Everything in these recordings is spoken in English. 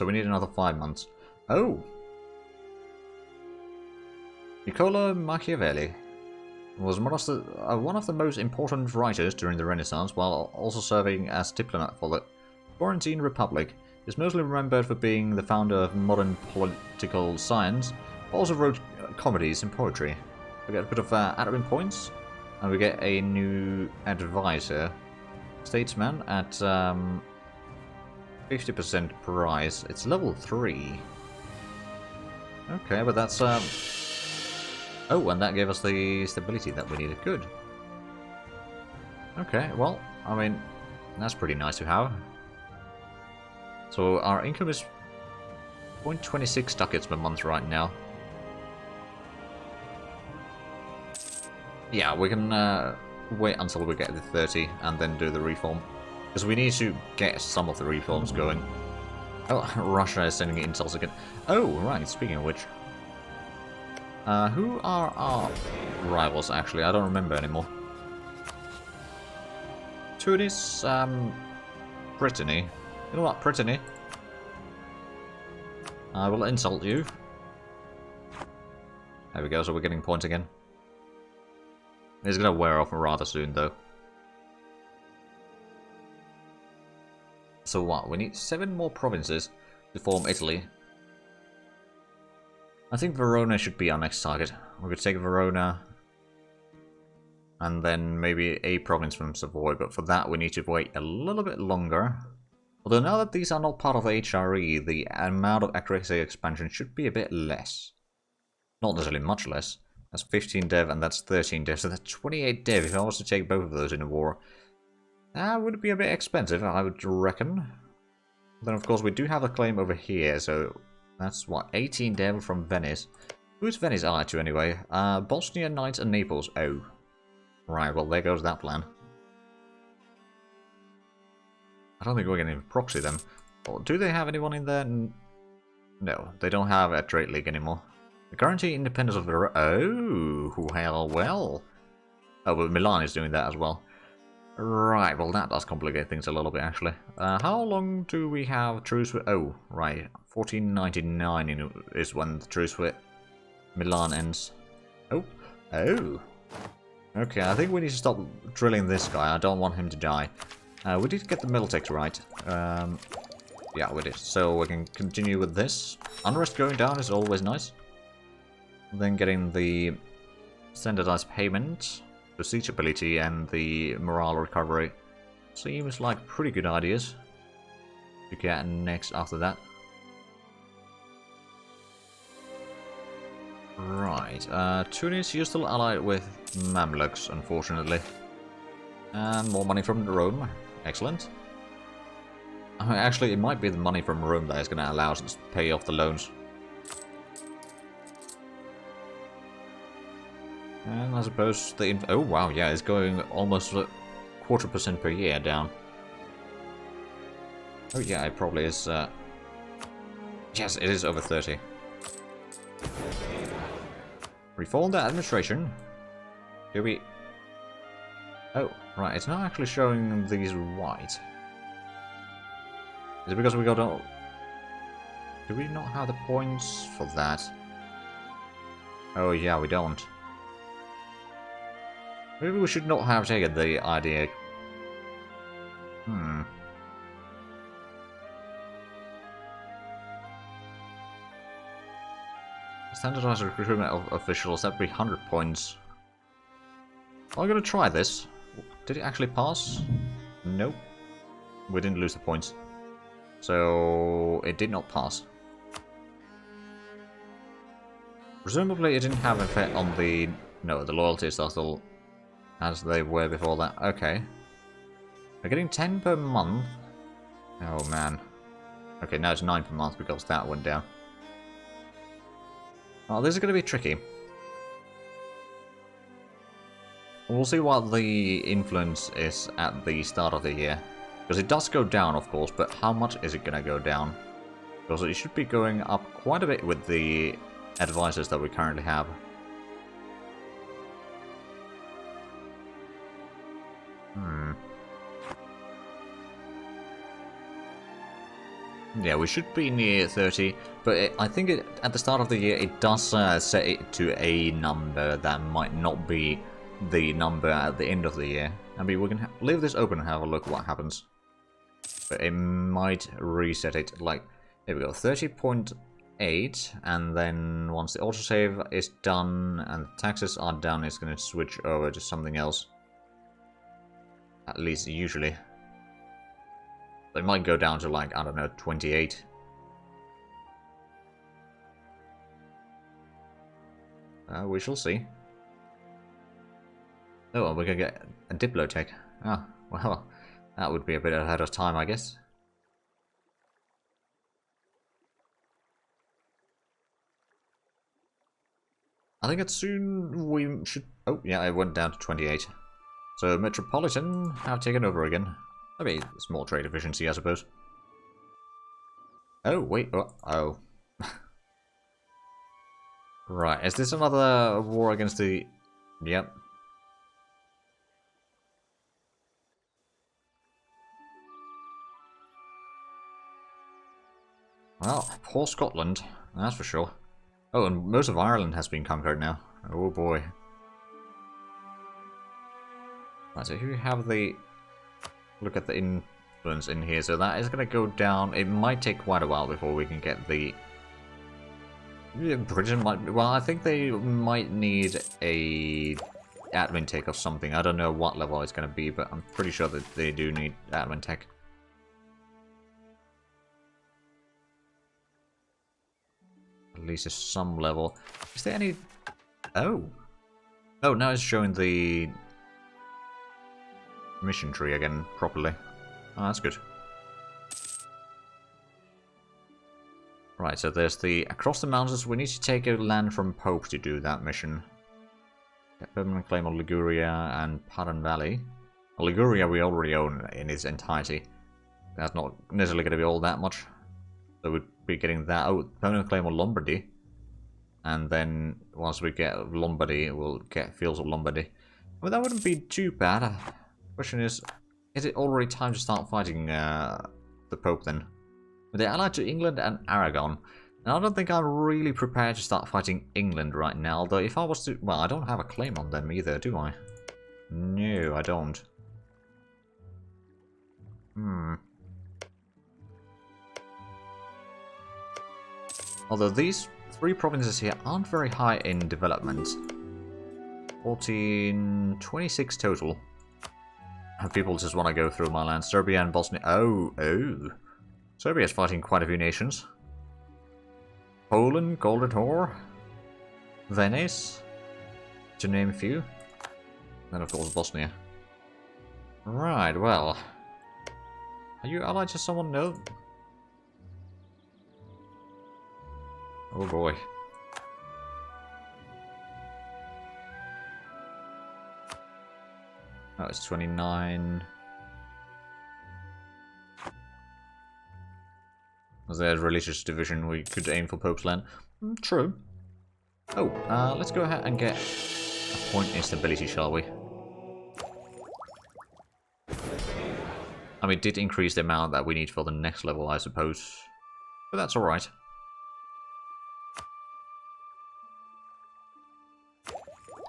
So we need another 5 months. Oh! Niccolo Machiavelli was one of the most important writers during the Renaissance, while also serving as diplomat for the Florentine Republic. He's mostly remembered for being the founder of modern political science, but also wrote comedies and poetry. We get a bit of admin points, and we get a new advisor, statesman, at 50% price. It's level 3. Okay, but that's oh, and that gave us the stability that we needed. Good. Okay, well, I mean, that's pretty nice to have. So our income is 0.26 ducats per month right now. Yeah, we can wait until we get the 30 and then do the reform. Because we need to get some of the reforms going. Oh, Russia is sending intels again. Oh, right, speaking of which. Who are our rivals, actually? I don't remember anymore. Tunis, Brittany. You know what, Brittany? I will insult you. There we go, so we're getting points again. It's gonna wear off rather soon, though. So what? We need 7 more provinces to form Italy. I think Verona should be our next target. We could take Verona and then maybe a province from Savoy, but for that we need to wait a little bit longer. Although now that these are not part of HRE, the amount of accuracy expansion should be a bit less. Not necessarily much less. That's 15 dev and that's 13 dev, so that's 28 dev if I was to take both of those in a war. That would be a bit expensive, I would reckon. Then of course we do have a claim over here, so that's what, 18 dev from Venice. Who's Venice allied to anyway? Bosnia, Knights and Naples. Oh. Right, well there goes that plan. I don't think we're going to proxy them. Or do they have anyone in there? No, they don't have a trade league anymore. The guarantee independence of the... Oh, well. Oh, but Milan is doing that as well. Right, well that does complicate things a little bit actually. How long do we have truce with... Oh, right. 1499 is when the truce with Milan ends. Oh. Oh. Okay, I think we need to stop drilling this guy. I don't want him to die. We did get the Miltex right. Yeah, we did. So we can continue with this. Unrest going down is always nice. Then getting the standardized payment, the siege ability, and the morale recovery. Seems like pretty good ideas to get next after that. Right, Tunis, you're still allied with Mamluks, unfortunately. And more money from Rome. Excellent. Actually, it might be the money from Rome that is going to allow us to pay off the loans. And I suppose the... Oh, wow, yeah, it's going almost a 0.25% per year down. Oh, yeah, it probably is... Yes, it is over 30. Reform the administration. Do we... Oh, right, it's not actually showing these white. Is it because we got... Do we not have the points for that? Oh, yeah, we don't. Maybe we should not have taken the idea. Standardized recruitment of officials, that'd be 100 points. I'm gonna try this. Did it actually pass? Nope. We didn't lose the points. So it did not pass. Presumably it didn't have an effect on the... No, the loyalties are still as they were before that. Okay. We're getting 10 per month. Oh man. Okay, now it's 9 per month because that went down. Well, this is going to be tricky. We'll see what the influence is at the start of the year. Because it does go down, of course, but how much is it going to go down? Because it should be going up quite a bit with the advisors that we currently have. Yeah, we should be near 30, but I think at the start of the year it does set it to a number that might not be the number at the end of the year. I mean, we can leave this open and have a look what happens. But it might reset it, like, here we go, 30.8, and then once the autosave is done and the taxes are done, it's going to switch over to something else. At least usually. They might go down to, like, I don't know, 28. We shall see. Oh, well, we're gonna get a Diplotech. Ah, well, that would be a bit ahead of time, I guess. I think it's soon we should... Oh, yeah, it went down to 28. So, Metropolitan have taken over again. I mean, small trade efficiency, I suppose. Oh, wait. Oh. Right, is this another war against the... Yep. Well, poor Scotland, that's for sure. Oh, and most of Ireland has been conquered now. Oh boy. Right, so here we have the... Look at the influence in here. So that is going to go down. It might take quite a while before we can get the... Yeah, Britain might... Well, I think they might need a admin tech or something. I don't know what level it's going to be, but I'm pretty sure that they do need admin tech. At least at some level. Is there any... Oh! Oh, now it's showing the mission tree again properly. Oh, that's good. Right, so there's the across the mountains. We need to take a land from Pope to do that mission. Get permanent claim on Liguria and Paran Valley. Well, Liguria we already own in its entirety. That's not necessarily going to be all that much. So we'd be getting that. Oh, permanent claim on Lombardy. And then once we get Lombardy, we'll get fields of Lombardy. Well, that wouldn't be too bad. Question is it already time to start fighting the Pope then? They're allied to England and Aragon. And I don't think I'm really prepared to start fighting England right now. Although if I was to... Well, I don't have a claim on them either, do I? No, I don't. Although these three provinces here aren't very high in development. 26 total. And people just want to go through my land. Serbia and Bosnia. Oh. Serbia's fighting quite a few nations. Poland, Golden Whore, Venice, to name a few. Then of course Bosnia. Right, well. Are you allied to someone? No. Oh boy. Oh, it's 29. Was there a religious division we could aim for Pope's land? True. Oh, let's go ahead and get a point in stability, shall we? I mean, it did increase the amount that we need for the next level, I suppose. But that's alright. Do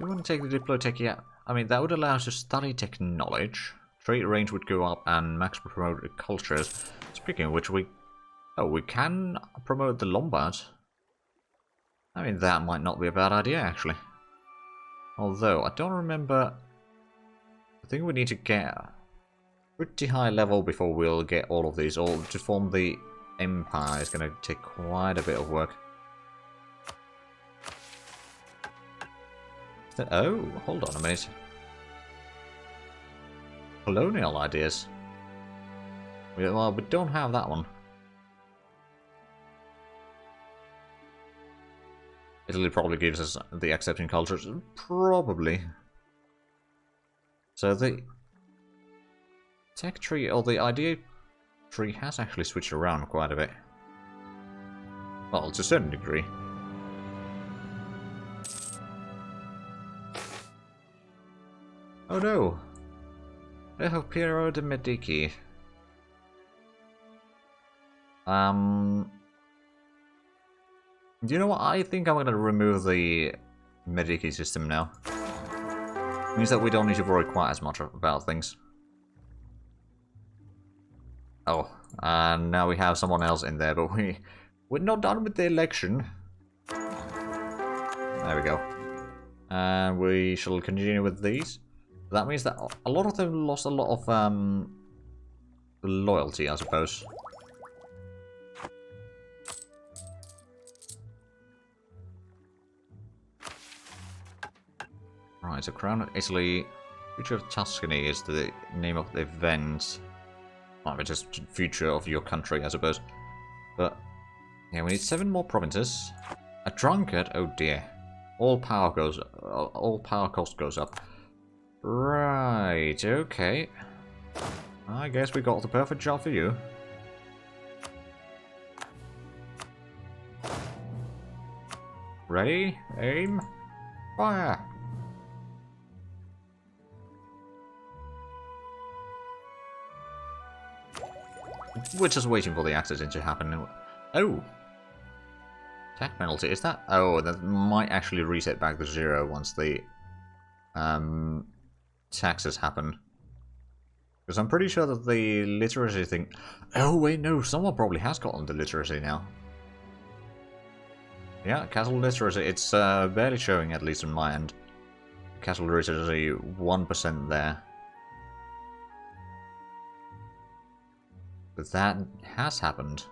we want to take the Diplotech yet? I mean, that would allow us to study tech knowledge. Trade range would go up and max promote cultures. Speaking of which, we can promote the Lombards. I mean, that might not be a bad idea, actually. Although, I don't remember... I think we need to get a pretty high level before we'll get all of these. Or to form the Empire is going to take quite a bit of work. Oh, hold on a minute. Colonial ideas. Well, we don't have that one. Italy probably gives us the accepting cultures. Probably. So the tech tree, or the idea tree, has actually switched around quite a bit. Well, to a certain degree. Oh no! They have Piero de' Medici. You know what? I think I'm gonna remove the Mediki system now. Means that we don't need to worry quite as much about things. Oh, and now we have someone else in there, but we're not done with the election. There we go. And we shall continue with these. That means that a lot of them lost a lot of loyalty, I suppose. Right, so Crown of Italy, Future of Tuscany is the name of the event. Well, it's just future of your country, I suppose. But yeah, we need 7 more provinces. A drunkard, oh dear. All power cost goes up. Right, okay. I guess we got the perfect job for you. Ready? Aim. Fire! We're just waiting for the accident to happen. Oh! Attack penalty, is that? Oh, that might actually reset back to 0 once the taxes happen. Because I'm pretty sure that the literacy thing... Oh wait, no, someone probably has gotten the literacy now. Yeah, castle literacy, it's barely showing, at least on my end. Castle literacy, 1% there. But that has happened.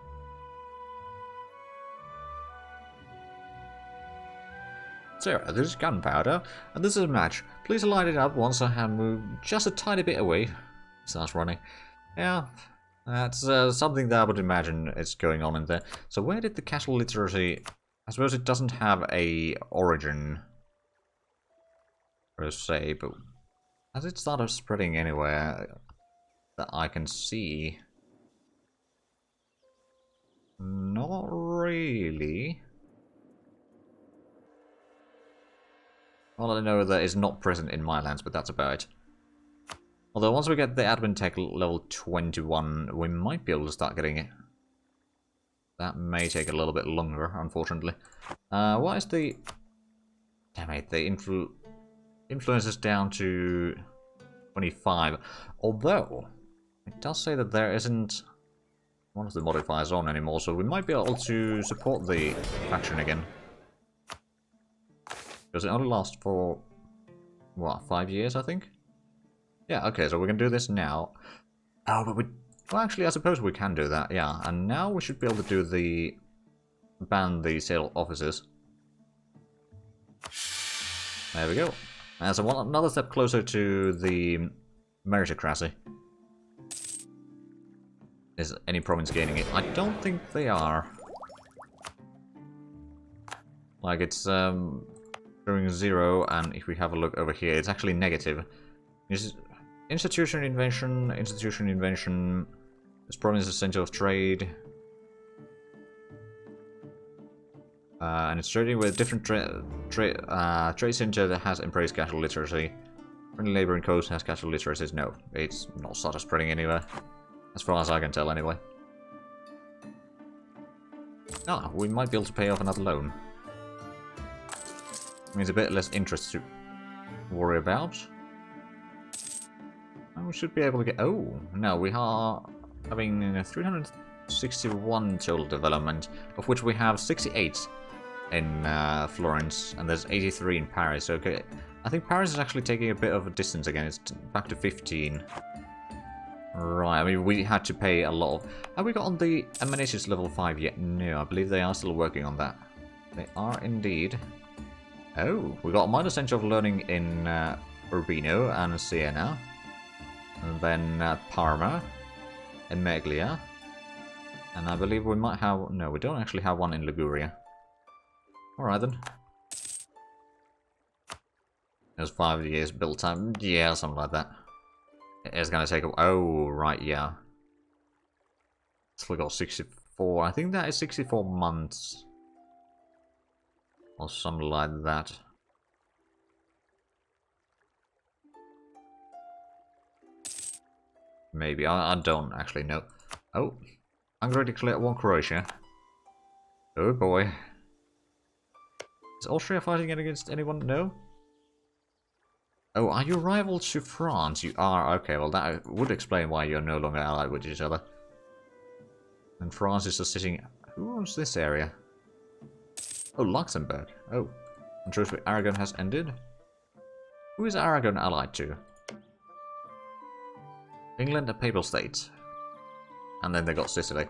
Sarah, this is gunpowder, and this is a match. Please light it up once I have moved just a tiny bit away. Starts running. Yeah, that's something that I would imagine is going on in there. So where did the castle literacy... I suppose it doesn't have a origin, per se, but has it started spreading anywhere that I can see? Not really. All I know that is not present in my lands, but that's about it. Although once we get the admin tech level 21, we might be able to start getting it. That may take a little bit longer, unfortunately. What is the... Damn it, the influence is down to 25. Although, it does say that there isn't one of the modifiers on anymore, so we might be able to support the faction again. Because it only lasts for, what, 5 years, I think? Yeah, okay, so we can do this now. Oh, but we... Well, actually, I suppose we can do that, yeah. And now we should be able to do the... ban the sale offices. There we go. And so another step closer to the meritocracy. Is any province gaining it? I don't think they are. Like, it's showing 0, and if we have a look over here, it's actually negative. It's institution invention. This province is center of trade. And it's trading with different trade center that has embraced casual literacy. Friendly labor coast has casual literacy. No, it's not started spreading anywhere. As far as I can tell, anyway. Ah, we might be able to pay off another loan. Means a bit less interest to worry about. And we should be able to get... Oh, no, we are having 361 total development, of which we have 68 in Florence, and there's 83 in Paris. Okay, I think Paris is actually taking a bit of a distance again. It's back to 15. Right, I mean, we had to pay a lot of... Have we got on the amenities level 5 yet? No, I believe they are still working on that. They are indeed. Oh, we got a minor center of learning in Urbino and Siena. And then Parma and Meglia. And I believe we might have... No, we don't actually have one in Liguria. Alright then. There's 5 years build time. Yeah, something like that. It's gonna take a... Oh, right, yeah. So we got 64. I think that is 64 months. Or something like that. Maybe. I don't actually know. Oh. Hungary declared war on Croatia. Oh boy. Is Austria fighting against anyone? No? Oh, are you rival to France? You are. Okay, well that would explain why you're no longer allied with each other. And France is just sitting... Who owns this area? Oh, Luxembourg. Oh. And truce with Aragon has ended. Who is Aragon allied to? England, a Papal State. And then they got Sicily.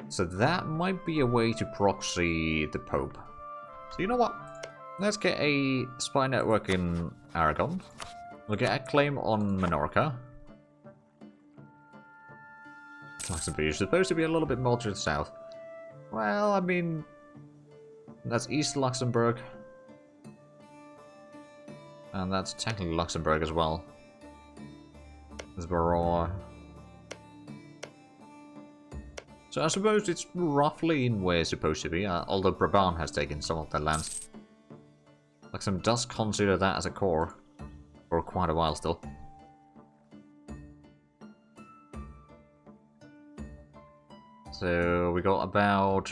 So that might be a way to proxy the Pope. So you know what? Let's get a spy network in Aragon. We'll get a claim on Minorca. Luxembourg is supposed to be a little bit more to the south. Well, I mean... That's East Luxembourg. And that's technically Luxembourg as well. There's Barrois. So I suppose it's roughly in where it's supposed to be, although Brabant has taken some of their lands. Luxembourg does consider that as a core. For quite a while still. So we got about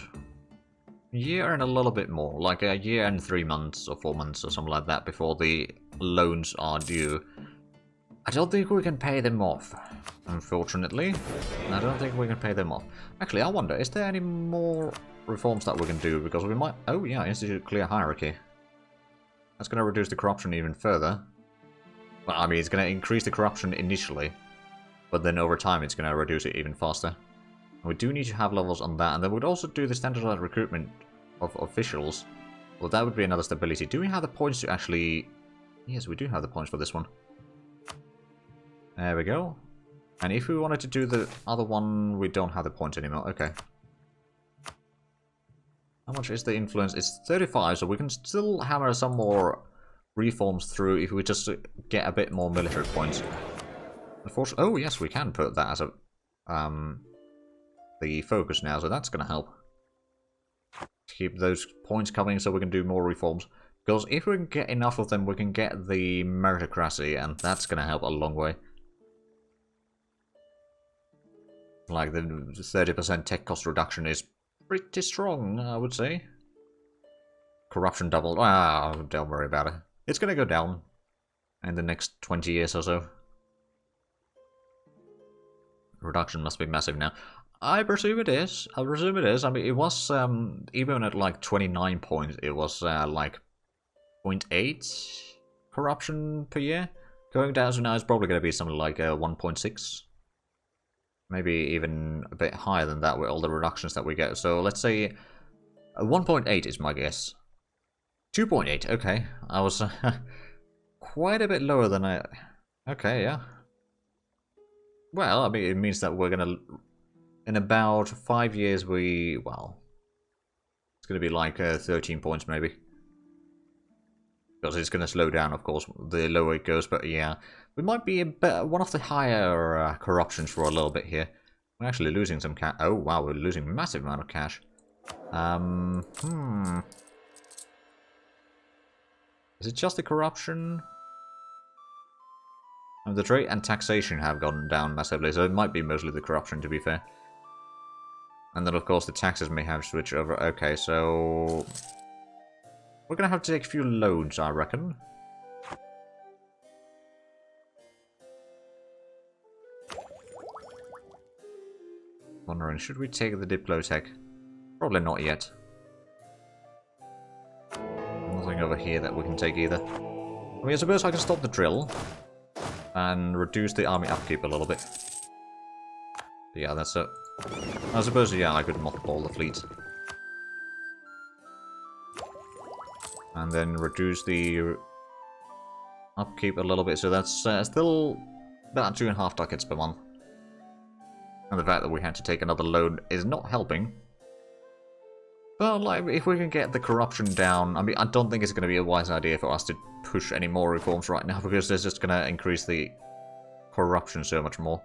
a year and a little bit more, like a year and 3 months or 4 months or something like that before the loans are due. I don't think we can pay them off, unfortunately. I don't think we can pay them off. Actually, I wonder, is there any more reforms that we can do? Because we might... Oh yeah, institute clear hierarchy. That's going to reduce the corruption even further. Well, I mean, it's going to increase the corruption initially, but then over time it's going to reduce it even faster. We do need to have levels on that, and then we'd also do the standardized recruitment of officials. Well, that would be another stability. Do we have the points to actually... Yes, we do have the points for this one. There we go. And if we wanted to do the other one, we don't have the points anymore. Okay. How much is the influence? It's 35, so we can still hammer some more reforms through if we just get a bit more military points. Unfortunately... Oh, yes, we can put that as a... the focus now, so that's going to help. Keep those points coming so we can do more reforms. Because if we can get enough of them, we can get the meritocracy, and that's going to help a long way. Like, the 30% tech cost reduction is pretty strong, I would say. Corruption doubled. Ah, don't worry about it. It's going to go down in the next 20 years or so. Reduction must be massive now. I presume it is. I presume it is. I mean, it was, even at like 29 points, it was like 0.8 corruption per year. Going down to now it's probably going to be something like 1.6. Maybe even a bit higher than that with all the reductions that we get. So let's say 1.8 is my guess. 2.8, okay. I was quite a bit lower than I... Okay, yeah. Well, I mean, it means that we're going to... In about 5 years, we... Well... It's going to be like 13 points, maybe. Because it's going to slow down, of course, the lower it goes. But yeah, we might be a bit, one of the higher corruptions for a little bit here. We're actually losing some cash. Oh, wow, we're losing a massive amount of cash. Is it just the corruption? And the trade and taxation have gone down massively, so it might be mostly the corruption, to be fair. And then, of course, the taxes may have switched over. Okay, so... We're going to have to take a few loans, I reckon. Wondering, should we take the Diplotech? Probably not yet. Nothing over here that we can take either. I mean, I suppose I can stop the drill. And reduce the army upkeep a little bit. But yeah, that's it. I suppose, yeah, I could mothball the fleet. And then reduce the upkeep a little bit. So that's still about 2.5 ducats per month. And the fact that we had to take another loan is not helping. But, like, if we can get the corruption down... I mean, I don't think it's going to be a wise idea for us to push any more reforms right now, because it's just going to increase the corruption so much more.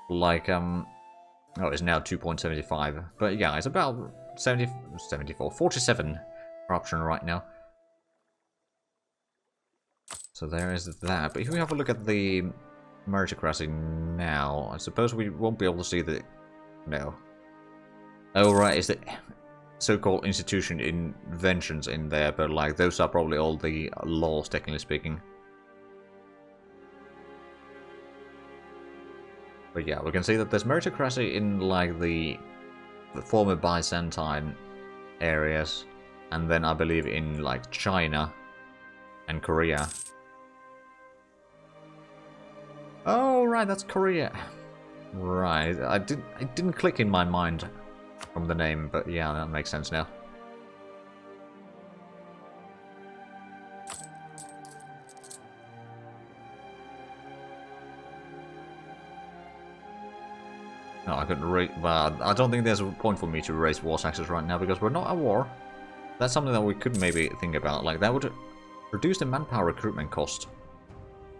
Like, oh, it's now 2.75. But yeah, it's about 47 corruption right now. So there is that. But if we have a look at the meritocracy now, I suppose we won't be able to see the... No. Oh, right, is the so-called institution inventions in there, but like those are probably all the laws, technically speaking. But yeah, we can see that there's meritocracy in like the former Byzantine areas, and then I believe in like China and Korea. Oh, right, that's Korea. Right, it didn't click in my mind from the name, but yeah, that makes sense now. No, I couldn't raise. Well, I don't think there's a point for me to raise war taxes right now because we're not at war. That's something that we could maybe think about. Like, that would reduce the manpower recruitment cost.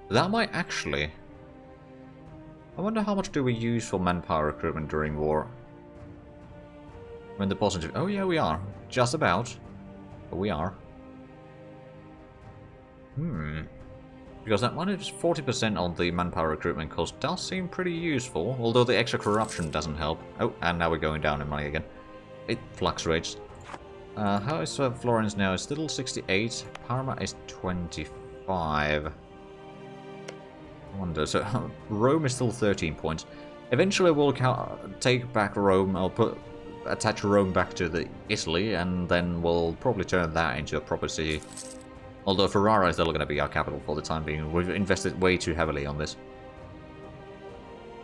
That might actually. I wonder how much do we use for manpower recruitment during war? When the positive. Oh, yeah, we are. Just about. But we are. Because that one is 40% on the manpower recruitment cost does seem pretty useful, although the extra corruption doesn't help. Oh, and now we're going down in money again. It fluctuates. How is Florence now? It's still 68. Parma is 25. I wonder. So Rome is still 13 points. Eventually we'll take back Rome. I'll attach Rome back to the Italy, and then we'll probably turn that into a proper city. Although Ferrara is still going to be our capital for the time being. We've invested way too heavily on this.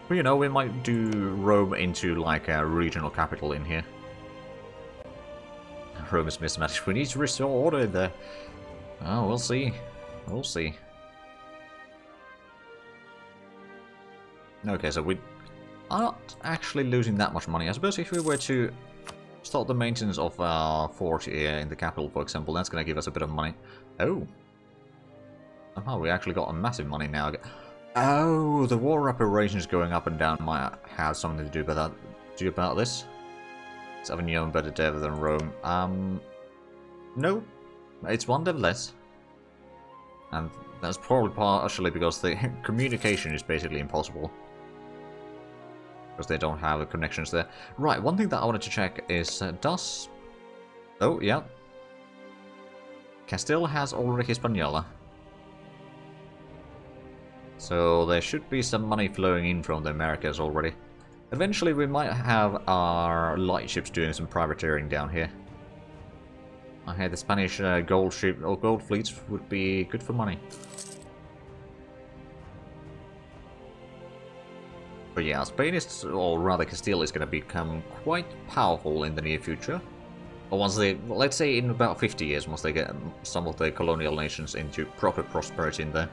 But you know, we might do Rome into like a regional capital in here. Rome is mismanaged. We need to restore order there. Oh, we'll see. We'll see. Okay, so we are not actually losing that much money. I suppose if we were to start the maintenance of our fort here in the capital, for example, that's going to give us a bit of money. Oh. Somehow we actually got a massive money now. Oh, the war reparations going up and down might have something to do about this. It's Avignon better dev than Rome. No. It's one dev less. And that's probably partially because the communication is basically impossible. Because they don't have the connections there. Right, one thing that I wanted to check is, does... Oh, yeah. Castile has already Hispaniola. So there should be some money flowing in from the Americas already. Eventually we might have our light ships doing some privateering down here. I heard the Spanish gold ship or gold fleets would be good for money. But yeah, Spain is, or rather Castile is going to become quite powerful in the near future. Or once they, let's say in about 50 years, once they get some of the colonial nations into proper prosperity in there.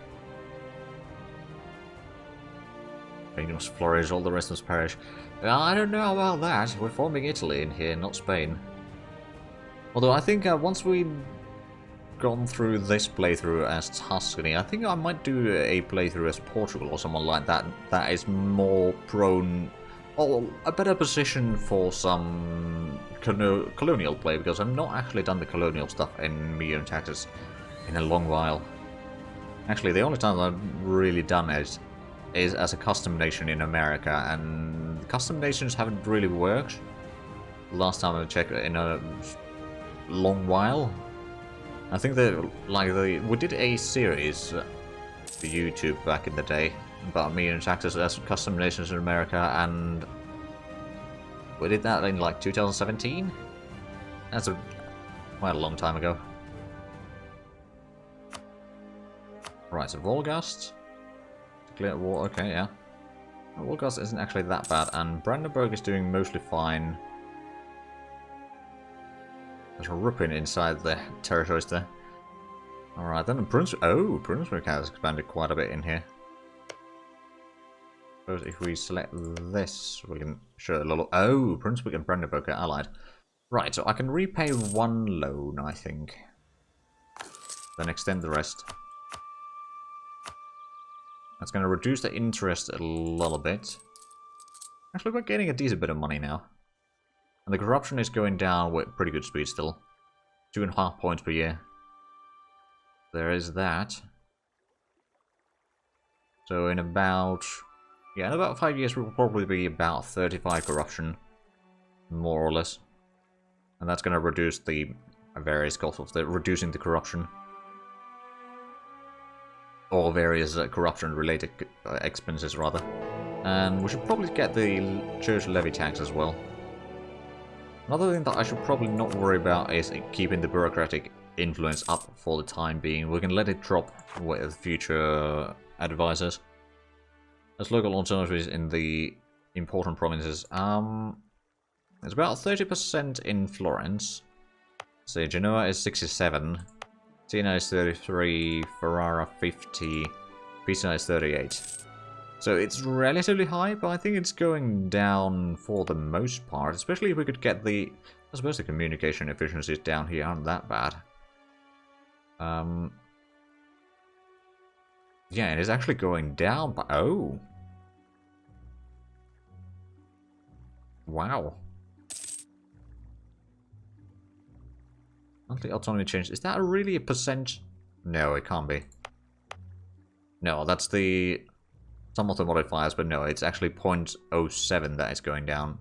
Spain must flourish, all the rest must perish. I don't know about that. We're forming Italy in here, not Spain. Although I think once we've gone through this playthrough as Tuscany, I think I might do a playthrough as Portugal or someone like that. That is more prone, or a better position for some colonial play, because I've not actually done the colonial stuff in MEIOU and Taxes in a long while. Actually, the only time I've really done it is as a custom nation in America, and custom nations haven't really worked. Last time I checked in a long while. I think that we did a series for YouTube back in the day about MEIOU and Taxes as custom nations in America, and we did that in like 2017. That's quite a long time ago. Right, so Volgast. Declare war, okay, yeah. Volgast isn't actually that bad, and Brandenburg is doing mostly fine. There's a Rupin inside the territories there. Alright, then Brunswick has expanded quite a bit in here. Suppose if we select this, we can show a little... Oh, Brunswick and Brandenburg are allied. Right, so I can repay one loan, I think. Then extend the rest. That's going to reduce the interest a little bit. Actually, we're getting a decent bit of money now. And the corruption is going down with pretty good speed still. 2.5 points per year. There is that. So in about... Yeah, in about 5 years we'll probably be about 35 corruption. more or less. And that's going to reduce the various costs of reducing the corruption. Or various corruption-related expenses, rather. And we should probably get the church levy tax as well. Another thing that I should probably not worry about is keeping the bureaucratic influence up for the time being. We can let it drop with future advisors. As local authorities in the important provinces, it's about 30% in Florence. So Genoa is 67, Siena is 33, Ferrara 50, Pisa is 38. So it's relatively high, but I think it's going down for the most part, especially if we could get the... I suppose the communication efficiencies down here aren't that bad. Yeah, it is actually going down, but... Oh! Wow. Monthly autonomy change. Is that really a percent? No, it can't be. No, that's the... Some of the modifiers, but no, it's actually 0.07 that is going down.